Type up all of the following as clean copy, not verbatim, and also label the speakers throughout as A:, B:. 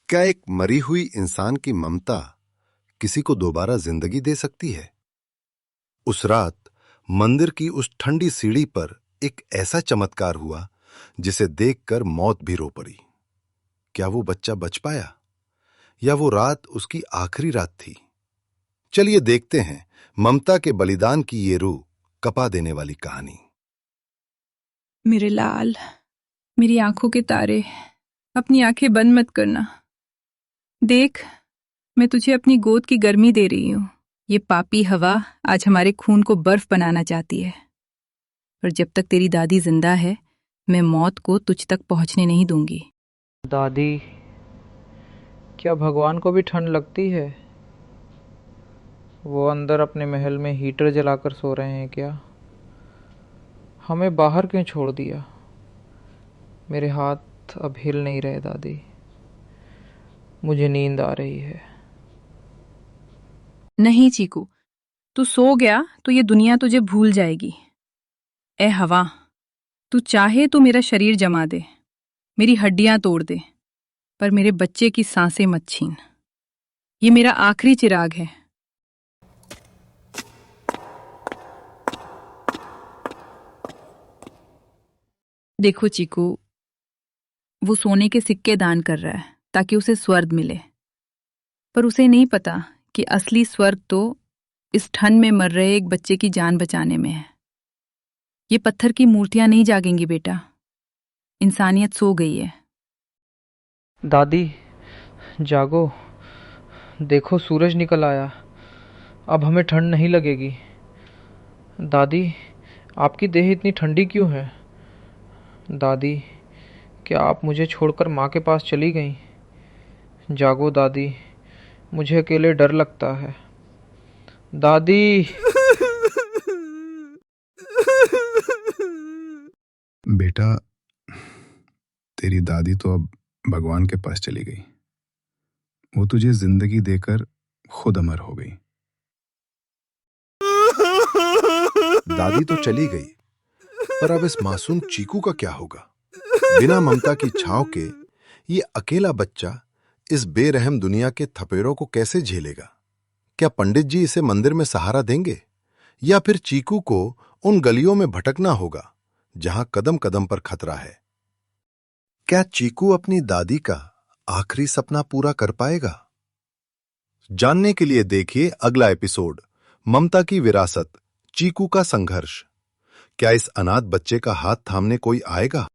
A: क्या एक मरी हुई इंसान की ममता किसी को दोबारा जिंदगी दे सकती है? उस रात मंदिर की उस ठंडी सीढ़ी पर एक ऐसा चमत्कार हुआ जिसे देखकर मौत भी रो पड़ी। क्या वो बच्चा बच पाया या वो रात उसकी आखिरी रात थी? चलिए देखते हैं ममता के बलिदान की ये रूह कपा देने वाली कहानी।
B: मेरे लाल, मेरी आंखों के तारे, अपनी आंखें बंद मत करना। देख, मैं तुझे अपनी गोद की गर्मी दे रही हूँ। ये पापी हवा आज हमारे खून को बर्फ बनाना चाहती है, पर जब तक तेरी दादी जिंदा है, मैं मौत को तुझ तक पहुंचने नहीं दूंगी।
C: दादी, क्या भगवान को भी ठंड लगती है? वो अंदर अपने महल में हीटर जलाकर सो रहे हैं क्या? हमें बाहर क्यों छोड़ दिया? मेरे हाथ अब हिल नहीं रहे दादी। मुझे नींद आ रही है।
B: नहीं चीकू, तू सो गया तो ये दुनिया तुझे भूल जाएगी। ए हवा, तू चाहे तो मेरा शरीर जमा दे, मेरी हड्डियां तोड़ दे, पर मेरे बच्चे की सांसें मत छीन। ये मेरा आखिरी चिराग है। देखो चीकू, वो सोने के सिक्के दान कर रहा है ताकि उसे स्वर्ग मिले, पर उसे नहीं पता कि असली स्वर्ग तो इस ठंड में मर रहे एक बच्चे की जान बचाने में है। ये पत्थर की मूर्तियां नहीं जागेंगी बेटा, इंसानियत सो गई है।
C: दादी, जागो। देखो, सूरज निकल आया। अब हमें ठंड नहीं लगेगी। दादी, आपकी देह इतनी ठंडी क्यों है? दादी, क्या आप मुझे छोड़कर माँ के पास चली गईं? जागो दादी, मुझे अकेले डर लगता है। दादी।
D: बेटा, तेरी दादी तो अब भगवान के पास चली गई। वो तुझे जिंदगी देकर खुद अमर हो गई।
A: दादी तो चली गई, पर अब इस मासूम चीकू का क्या होगा? बिना ममता की छांव के ये अकेला बच्चा इस बेरहम दुनिया के थपेड़ों को कैसे झेलेगा? क्या पंडित जी इसे मंदिर में सहारा देंगे, या फिर चीकू को उन गलियों में भटकना होगा जहां कदम कदम पर खतरा है? क्या चीकू अपनी दादी का आखिरी सपना पूरा कर पाएगा? जानने के लिए देखिए अगला एपिसोड, ममता की विरासत, चीकू का संघर्ष। क्या इस अनाथ बच्चे का हाथ थामने कोई आएगा?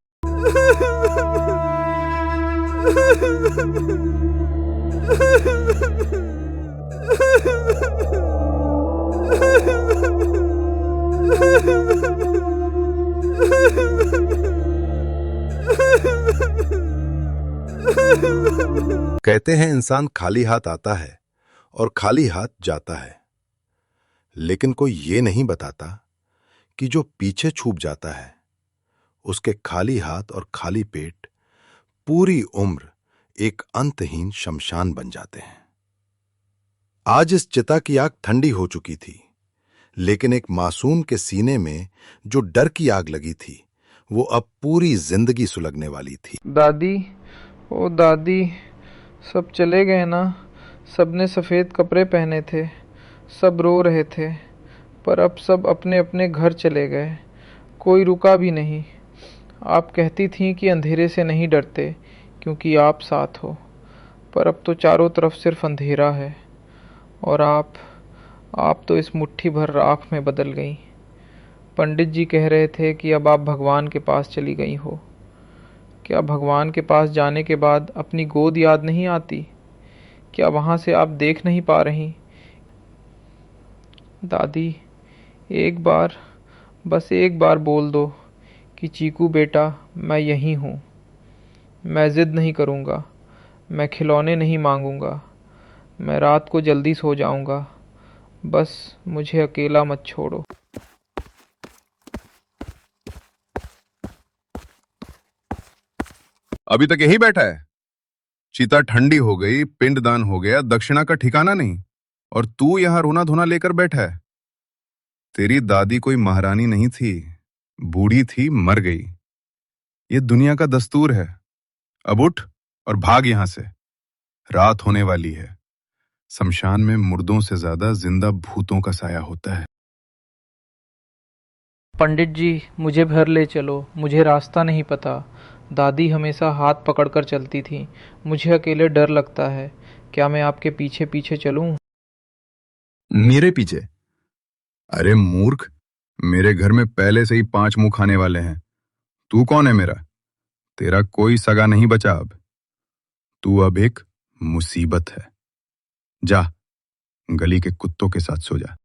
A: कहते हैं इंसान खाली हाथ आता है और खाली हाथ जाता है, लेकिन कोई ये नहीं बताता कि जो पीछे छूट जाता है उसके खाली हाथ और खाली पेट पूरी उम्र एक अंतहीन शमशान बन जाते हैं। आज इस चिता की आग ठंडी हो चुकी थी, लेकिन एक मासूम के सीने में जो डर की आग लगी थी वो अब पूरी जिंदगी सुलगने वाली थी।
C: दादी, ओ दादी, सब चले गए ना? सबने सफ़ेद कपड़े पहने थे, सब रो रहे थे, पर अब सब अपने अपने घर चले गए। कोई रुका भी नहीं। आप कहती थीं कि अंधेरे से नहीं डरते क्योंकि आप साथ हो, पर अब तो चारों तरफ सिर्फ अंधेरा है, और आप तो इस मुट्ठी भर राख में बदल गईं। पंडित जी कह रहे थे कि अब आप भगवान के पास चली गई हो। क्या भगवान के पास जाने के बाद अपनी गोद याद नहीं आती? क्या वहाँ से आप देख नहीं पा रही? दादी, एक बार, बस एक बार बोल दो कि चीकू बेटा, मैं यहीं हूँ। मैं ज़िद नहीं करूँगा, मैं खिलौने नहीं मांगूँगा, मैं रात को जल्दी सो जाऊँगा। बस मुझे अकेला मत छोड़ो।
D: अभी तक यही बैठा है? चिता ठंडी हो गई, पिंडदान हो गया, दक्षिणा का ठिकाना नहीं, और तू यहां रोना धोना लेकर बैठा है। तेरी दादी कोई महारानी नहीं थी, बूढ़ी थी, मर गई। ये दुनिया का दस्तूर है। अब उठ और भाग यहां से। रात होने वाली है। शमशान में मुर्दों से ज्यादा जिंदा भूतों का साया होता है।
C: पंडित जी, मुझे घर ले चलो, मुझे रास्ता नहीं पता। दादी हमेशा हाथ पकड़कर चलती थी, मुझे अकेले डर लगता है। क्या मैं आपके पीछे पीछे चलूं?
D: मेरे पीछे? अरे मूर्ख, मेरे घर में पहले से ही 5 मुंह खाने वाले हैं। तू कौन है मेरा? तेरा कोई सगा नहीं बचा अब। तू अब एक मुसीबत है। जा, गली के कुत्तों के साथ सो जा।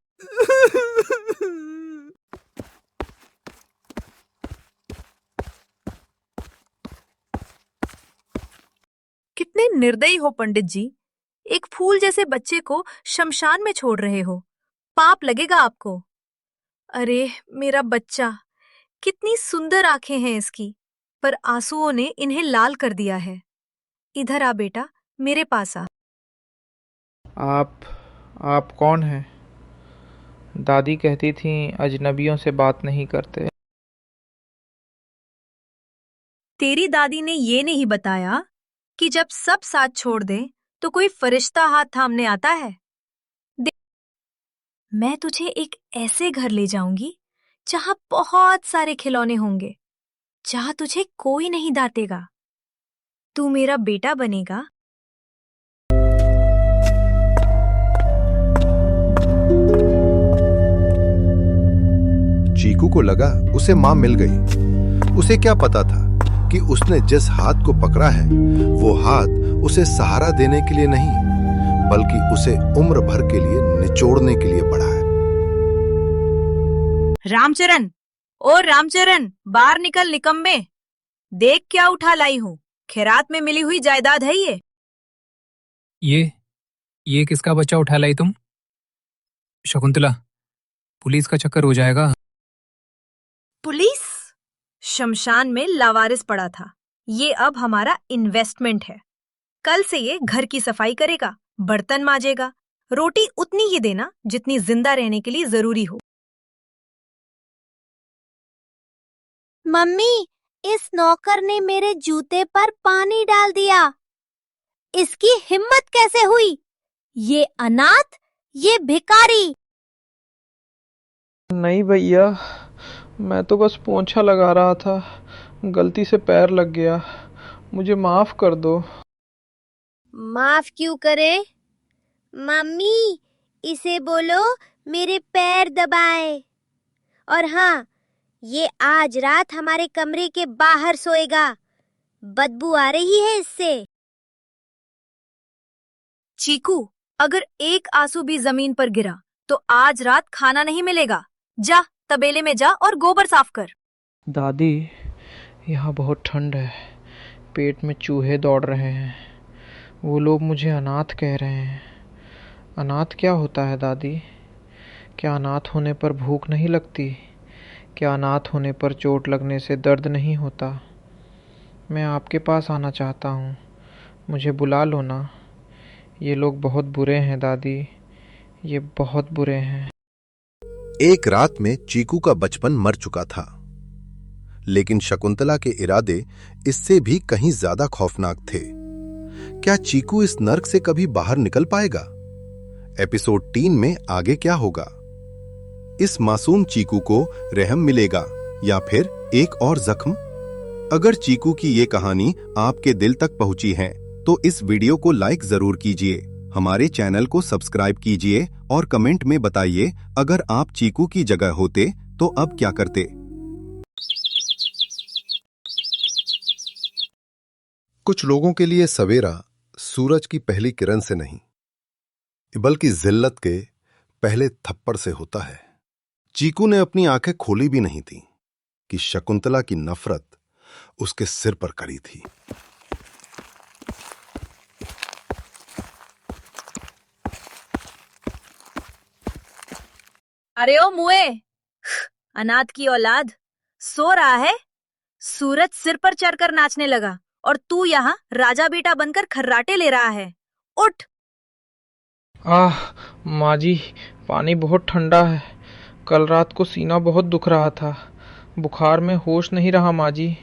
E: कितने निर्दयी हो पंडित जी। एक फूल जैसे बच्चे को शमशान में छोड़ रहे हो। पाप लगेगा आपको। अरे मेरा बच्चा, कितनी सुंदर आंखें हैं इसकी, पर आंसुओं ने इन्हें लाल कर दिया है। इधर आ बेटा, मेरे पास आ।
C: आप कौन हैं? दादी कहती थी अजनबियों से बात नहीं करते।
E: तेरी दादी ने ये नहीं बताया कि जब सब साथ छोड़ दे तो कोई फरिश्ता हाथ थामने आता है। मैं तुझे एक ऐसे घर ले जाऊंगी जहां बहुत सारे खिलौने होंगे, जहां तुझे कोई नहीं डांटेगा। तू मेरा बेटा बनेगा।
A: चीकू को लगा उसे मां मिल गई। उसे क्या पता था कि उसने जिस हाथ को पकड़ा है वो हाथ उसे सहारा देने के लिए नहीं, बल्कि उसे उम्र भर के लिए निचोड़ने के लिए पड़ा है।
E: रामचरण, ओ रामचरण, बाहर निकल निकम्मे। देख क्या उठा लाई हूँ। खैरात में मिली हुई जायदाद है ये।
F: ये किसका बच्चा उठा लाई तुम? शकुंतला, पुलिस का चक्कर हो जाएगा।
E: पुलिस? शमशान में लावारिस पड़ा था। ये अब हमारा इन्वेस्टमेंट है। कल से ये घर की सफाई करेगा, बर्तन मांजेगा, रोटी उतनी ही देना जितनी जिंदा रहने के लिए जरूरी हो।
G: मम्मी, इस नौकर ने मेरे जूते पर पानी डाल दिया। इसकी हिम्मत कैसे हुई? ये अनाथ, ये भिखारी।
C: नहीं भैया, मैं तो बस पोंछा लगा रहा था, गलती से पैर लग गया। मुझे माफ कर दो।
G: माफ क्यों करे? मम्मी, इसे बोलो मेरे पैर दबाए। और हाँ, ये आज रात हमारे कमरे के बाहर सोएगा। बदबू आ रही है इससे।
E: चीकू, अगर एक आंसू भी जमीन पर गिरा तो आज रात खाना नहीं मिलेगा। जा, तबेले में जा और गोबर साफ कर।
C: दादी, यहाँ बहुत ठंड है, पेट में चूहे दौड़ रहे हैं। वो लोग मुझे अनाथ कह रहे हैं। अनाथ क्या होता है दादी? क्या अनाथ होने पर भूख नहीं लगती? क्या अनाथ होने पर चोट लगने से दर्द नहीं होता? मैं आपके पास आना चाहता हूँ, मुझे बुला लो ना। ये लोग बहुत बुरे हैं दादी, ये बहुत बुरे हैं।
A: एक रात में चीकू का बचपन मर चुका था, लेकिन शकुंतला के इरादे इससे भी कहीं ज्यादा खौफनाक थे। क्या चीकू इस नर्क से कभी बाहर निकल पाएगा? एपिसोड 3 में आगे क्या होगा? इस मासूम चीकू को रहम मिलेगा या फिर एक और जख्म? अगर चीकू की ये कहानी आपके दिल तक पहुंची है तो इस वीडियो को लाइक जरूर कीजिए, हमारे चैनल को सब्सक्राइब कीजिए और कमेंट में बताइए अगर आप चीकू की जगह होते तो अब क्या करते। कुछ लोगों के लिए सवेरा सूरज की पहली किरण से नहीं, बल्कि जिल्लत के पहले थप्पड़ से होता है। चीकू ने अपनी आंखें खोली भी नहीं थी कि शकुंतला की नफरत उसके सिर पर कड़ी थी।
E: अरे ओ मुए, अनाथ की औलाद, सो रहा है? सूरज सिर पर चढ़कर नाचने लगा और तू यहाँ राजा बेटा बनकर खर्राटे ले रहा है। उठ!
C: माँ जी, पानी बहुत ठंडा है। कल रात को सीना बहुत दुख रहा था, बुखार में होश नहीं रहा माँ जी।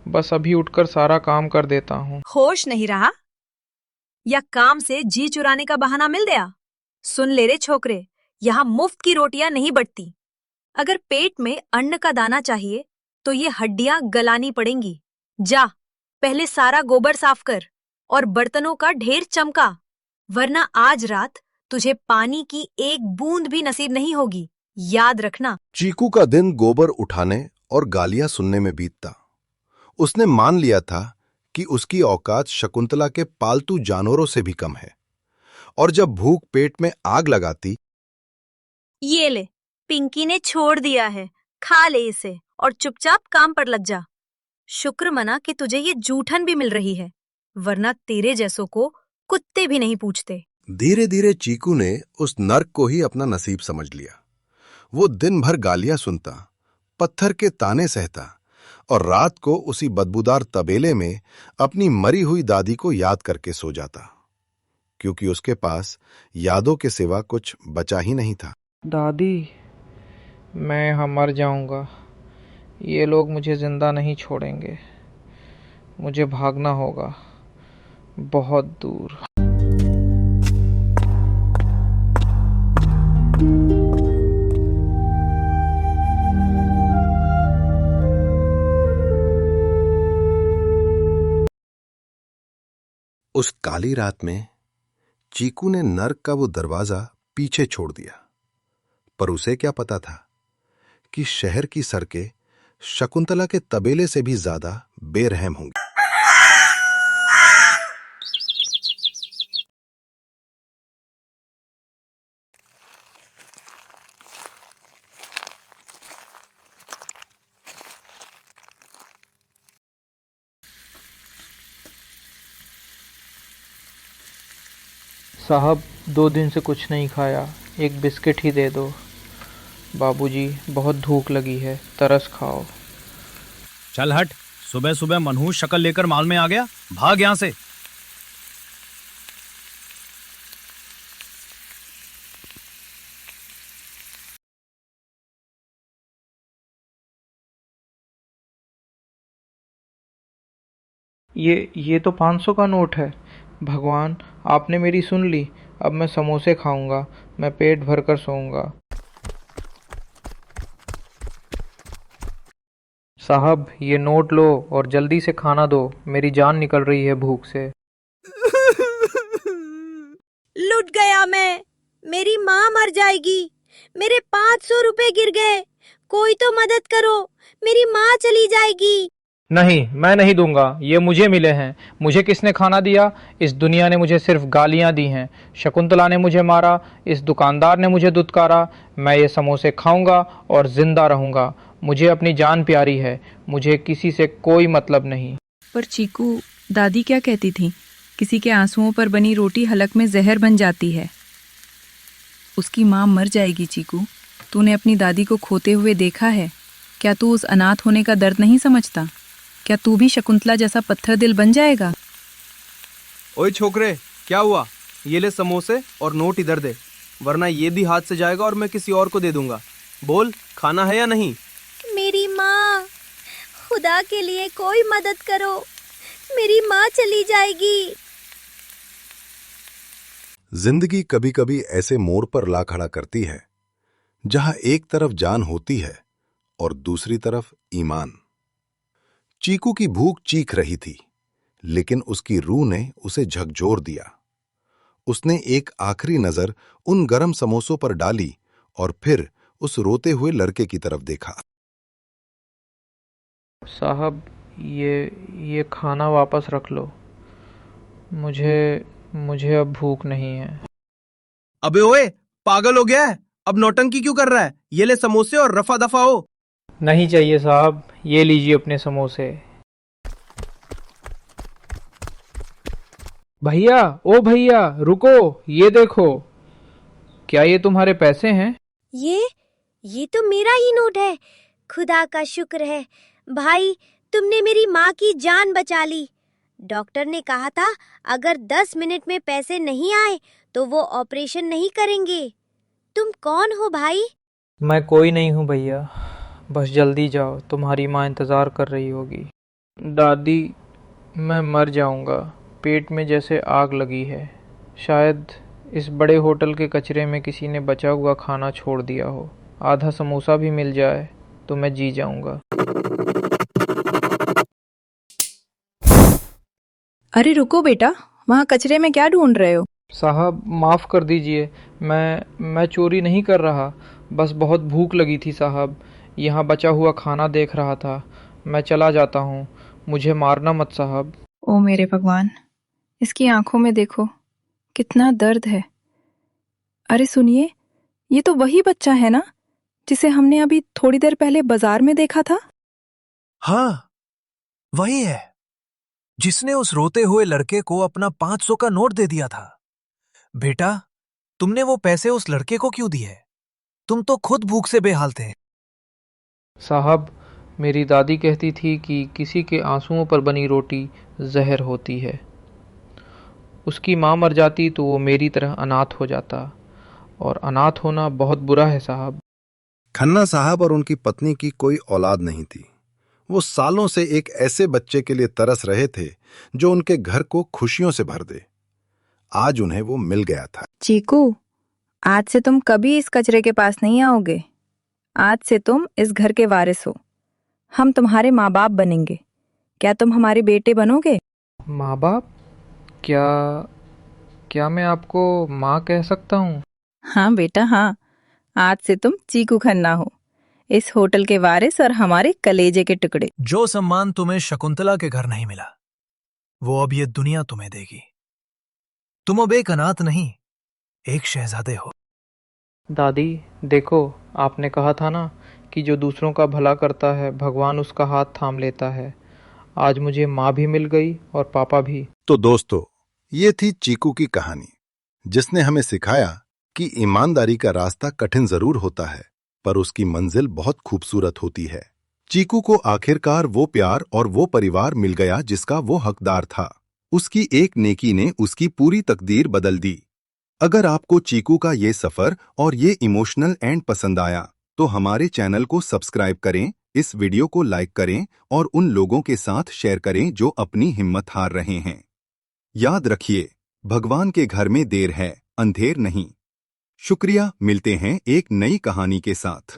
C: बस अभी उठकर सारा काम कर देता हूँ।
E: होश नहीं रहा? या काम से जी चुराने का बहाना मिल गया? सुन ले रे छोकरे, यहाँ मुफ्त की रोटियां नहीं बटती। अगर पेट में अन्न का दाना चाहिए तो ये हड्डियां गलानी पड़ेंगी। जा, पहले सारा गोबर साफ कर और बर्तनों का ढेर चमका, वरना आज रात तुझे पानी की एक बूंद भी नसीब नहीं होगी, याद रखना।
A: चीकू का दिन गोबर उठाने और गालियां सुनने में बीतता। उसने मान लिया था कि उसकी औकात शकुंतला के पालतू जानवरों से भी कम है, और जब भूख पेट में आग लगाती,
E: ये ले, पिंकी ने छोड़ दिया है, खा ले इसे और चुपचाप काम पर लग जा। शुक्र मना कि तुझे ये जूठन भी मिल रही है, वरना तेरे जैसों को कुत्ते भी नहीं पूछते।
A: धीरे धीरे चीकू ने उस नर्क को ही अपना नसीब समझ लिया। वो दिन भर गालियां सुनता, पत्थर के ताने सहता और रात को उसी बदबूदार तबेले में अपनी मरी हुई दादी को याद करके सो जाता, क्योंकि उसके पास यादों के सिवा कुछ बचा ही नहीं था।
C: दादी, मैं यहाँ मर जाऊंगा। ये लोग मुझे जिंदा नहीं छोड़ेंगे। मुझे भागना होगा, बहुत दूर।
A: उस काली रात में चीकू ने नर्क का वो दरवाजा पीछे छोड़ दिया, पर उसे क्या पता था कि शहर की सड़कें शकुंतला के तबेले से भी ज्यादा बेरहम होंगी।
C: साहब, 2 दिन से कुछ नहीं खाया, एक बिस्किट ही दे दो। बाबूजी, बहुत भूख लगी है, तरस खाओ।
H: चल हट, सुबह सुबह मनहूस शक्ल लेकर माल में आ गया, भाग यहां से।
C: ये तो 500 का नोट है। भगवान, आपने मेरी सुन ली। अब मैं समोसे खाऊंगा, मैं पेट भरकर सोऊंगा। साहब, ये नोट लो और जल्दी से खाना दो, मेरी जान निकल रही है भूख से।
G: लुट गया मैं, मेरी माँ मर जाएगी। मेरे 500 रुपए गिर गए, कोई तो मदद करो, मेरी माँ चली जाएगी।
C: नहीं, मैं नहीं दूंगा, ये मुझे मिले हैं। मुझे किसने खाना दिया? इस दुनिया ने मुझे सिर्फ गालियां दी हैं। शकुंतला ने मुझे मारा, इस दुकानदार ने मुझे दुत्कारा। मैं ये समोसे खाऊंगा और जिंदा रहूंगा। मुझे अपनी जान प्यारी है, मुझे किसी से कोई मतलब नहीं।
B: पर चीकू, दादी क्या कहती थी? किसी के आंसुओं पर बनी रोटी हलक में जहर बन जाती है। उसकी माँ मर जाएगी चीकू। तूने अपनी दादी को खोते हुए देखा है। क्या तू उस अनाथ होने का दर्द नहीं समझता? क्या तू भी शकुंतला जैसा पत्थर दिल बन जाएगा?
I: ओए छोकरे, क्या हुआ? ये ले समोसे और नोट इधर दे, वरना ये भी हाथ से जाएगा और मैं किसी और को दे दूंगा। बोल, खाना है या नहीं?
G: मेरी माँ, खुदा के लिए कोई मदद करो, मेरी माँ चली जाएगी।
A: जिंदगी कभी कभी ऐसे मोड़ पर ला खड़ा करती है जहां एक तरफ जान होती है और दूसरी तरफ ईमान। चीकू की भूख चीख रही थी, लेकिन उसकी रूह ने उसे झकझोर दिया। उसने एक आखिरी नजर उन गरम समोसों पर डाली और फिर उस रोते हुए लड़के की तरफ देखा।
C: साहब, ये खाना वापस रख लो। मुझे अब भूख नहीं है।
I: अबे ओए, पागल हो गया है? अब नौटंकी क्यों कर रहा है? ये ले समोसे और रफा दफा हो।
C: नहीं चाहिए साहब, ये लीजिए अपने समोसे। भैया, ओ भैया, रुको, ये देखो। क्या ये तुम्हारे पैसे हैं?
G: ये तो मेरा ही नोट है। खुदा का शुक्र है भाई, तुमने मेरी माँ की जान बचा ली। डॉक्टर ने कहा था अगर 10 मिनट में पैसे नहीं आए तो वो ऑपरेशन नहीं करेंगे। तुम कौन हो भाई?
C: मैं कोई नहीं हूँ भैया, बस जल्दी जाओ, तुम्हारी माँ इंतजार कर रही होगी। दादी, मैं मर जाऊंगा, पेट में जैसे आग लगी है। शायद इस बड़े होटल के कचरे में किसी ने बचा हुआ खाना छोड़ दिया हो। आधा समोसा भी मिल जाए तो मैं जी जाऊंगा।
B: अरे रुको बेटा, वहाँ कचरे में क्या ढूंढ रहे हो?
C: साहब माफ़ कर दीजिए, मैं चोरी नहीं कर रहा, बस बहुत भूख लगी थी साहब। यहाँ बचा हुआ खाना देख रहा था। मैं चला जाता हूँ, मुझे मारना मत साहब।
B: ओ मेरे भगवान, इसकी आंखों में देखो, कितना दर्द है। अरे सुनिए, ये तो वही बच्चा है ना जिसे हमने अभी थोड़ी देर पहले बाजार में देखा था?
J: हाँ, वही है जिसने उस रोते हुए लड़के को अपना 500 का नोट दे दिया था। बेटा, तुमने वो पैसे उस लड़के को क्यों दिए? तुम तो खुद भूख से बेहाल थे।
C: साहब, मेरी दादी कहती थी कि किसी के आंसुओं पर बनी रोटी जहर होती है। उसकी माँ मर जाती तो वो मेरी तरह अनाथ हो जाता, और अनाथ होना बहुत बुरा है साहब।
A: खन्ना साहब और उनकी पत्नी की कोई औलाद नहीं थी। वो सालों से एक ऐसे बच्चे के लिए तरस रहे थे जो उनके घर को खुशियों से भर दे। आज उन्हें वो मिल गया था।
B: चीकू, आज से तुम कभी इस कचरे के पास नहीं आओगे। आज से तुम इस घर के वारिस हो। हम तुम्हारे माँ बाप बनेंगे। क्या तुम हमारे बेटे बनोगे?
C: माँ बाप? क्या मैं आपको माँ कह सकता हूँ?
B: हाँ बेटा हाँ, आज से तुम चीकू खन्ना हो, इस होटल के वारिस और हमारे कलेजे के टुकड़े।
J: जो सम्मान तुम्हें शकुंतला के घर नहीं मिला, वो अब ये दुनिया तुम्हें देगी। तुम अब एक अनाथ नहीं, एक शहजादे हो।
C: दादी देखो, आपने कहा था ना कि जो दूसरों का भला करता है भगवान उसका हाथ थाम लेता है। आज मुझे माँ भी मिल गई और पापा भी।
A: तो दोस्तों, ये थी चीकू की कहानी, जिसने हमें सिखाया कि ईमानदारी का रास्ता कठिन जरूर होता है, पर उसकी मंजिल बहुत खूबसूरत होती है। चीकू को आखिरकार वो प्यार और वो परिवार मिल गया जिसका वो हकदार था। उसकी एक नेकी ने उसकी पूरी तकदीर बदल दी। अगर आपको चीकू का ये सफर और ये इमोशनल एंड पसंद आया तो हमारे चैनल को सब्सक्राइब करें, इस वीडियो को लाइक करें और उन लोगों के साथ शेयर करें जो अपनी हिम्मत हार रहे हैं। याद रखिए, भगवान के घर में देर है, अंधेर नहीं। शुक्रिया, मिलते हैं एक नई कहानी के साथ।